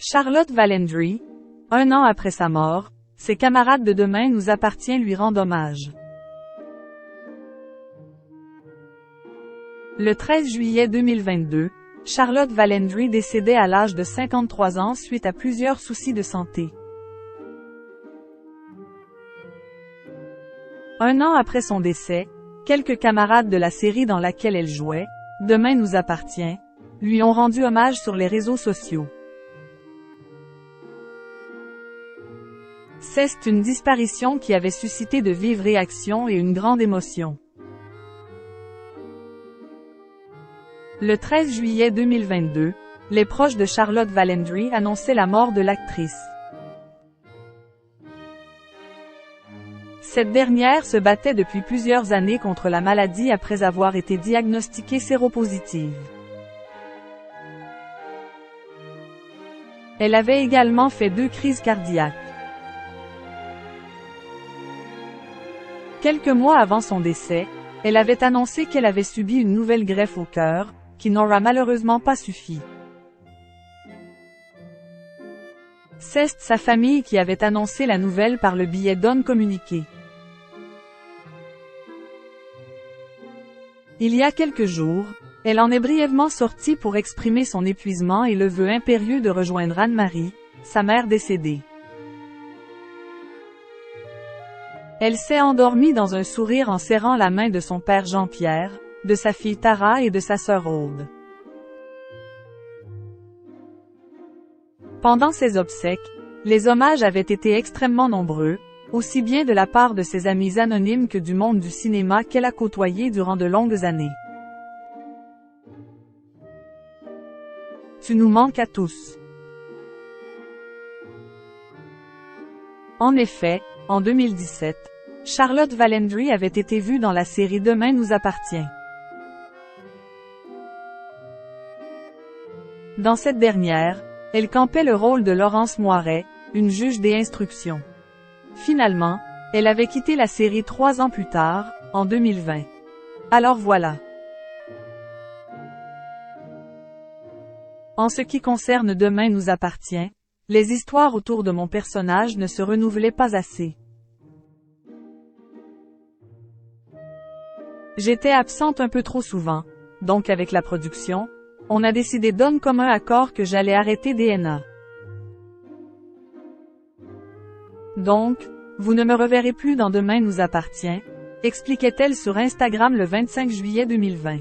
Charlotte Valendry, un an après sa mort, ses camarades de Demain nous appartient lui rendent hommage. Le 13 juillet 2022, Charlotte Valendry décédait à l'âge de 53 ans suite à plusieurs soucis de santé. Un an après son décès, quelques camarades de la série dans laquelle elle jouait, Demain nous appartient, lui ont rendu hommage sur les réseaux sociaux. C'est une disparition qui avait suscité de vives réactions et une grande émotion. Le 13 juillet 2022, les proches de Charlotte Valendry annonçaient la mort de l'actrice. Cette dernière se battait depuis plusieurs années contre la maladie après avoir été diagnostiquée séropositive. Elle avait également fait 2 crises cardiaques. Quelques mois avant son décès, elle avait annoncé qu'elle avait subi une nouvelle greffe au cœur, qui n'aura malheureusement pas suffi. C'est sa famille qui avait annoncé la nouvelle par le biais d'un communiqué. Il y a quelques jours, elle en est brièvement sortie pour exprimer son épuisement et le vœu impérieux de rejoindre Anne-Marie, sa mère décédée. Elle s'est endormie dans un sourire en serrant la main de son père Jean-Pierre, de sa fille Tara et de sa sœur Aude. Pendant ses obsèques, les hommages avaient été extrêmement nombreux, aussi bien de la part de ses amis anonymes que du monde du cinéma qu'elle a côtoyé durant de longues années. Tu nous manques à tous. En effet, en 2017, Charlotte Valendry avait été vue dans la série Demain nous appartient. Dans cette dernière, elle campait le rôle de Laurence Moiret, une juge des instructions. Finalement, elle avait quitté la série 3 ans plus tard, en 2020. Alors voilà. En ce qui concerne Demain nous appartient, les histoires autour de mon personnage ne se renouvelaient pas assez. J'étais absente un peu trop souvent, donc avec la production, on a décidé d'un commun accord que j'allais arrêter DNA. Donc, vous ne me reverrez plus dans Demain nous appartient, expliquait-elle sur Instagram le 25 juillet 2020.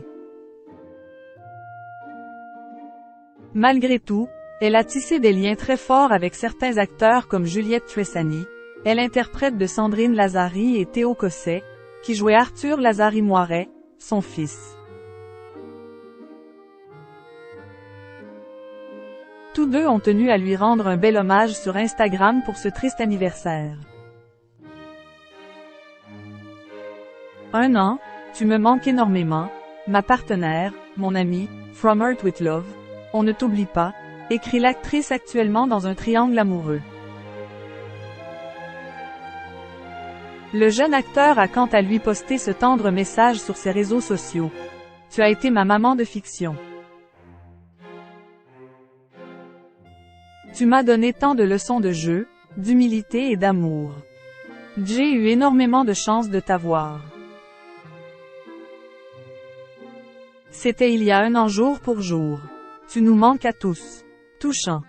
Malgré tout, elle a tissé des liens très forts avec certains acteurs comme Juliette Tressani, elle interprète de Sandrine Lazari et Théo Cosset, qui jouait Arthur Lazari-Moiret, son fils. Tous deux ont tenu à lui rendre un bel hommage sur Instagram pour ce triste anniversaire. Un an, tu me manques énormément, ma partenaire, mon amie, From Earth with Love, on ne t'oublie pas, écrit l'actrice actuellement dans un triangle amoureux. Le jeune acteur a quant à lui posté ce tendre message sur ses réseaux sociaux. Tu as été ma maman de fiction. Tu m'as donné tant de leçons de jeu, d'humilité et d'amour. J'ai eu énormément de chance de t'avoir. C'était il y a 1 an jour pour jour. Tu nous manques à tous. Touchant.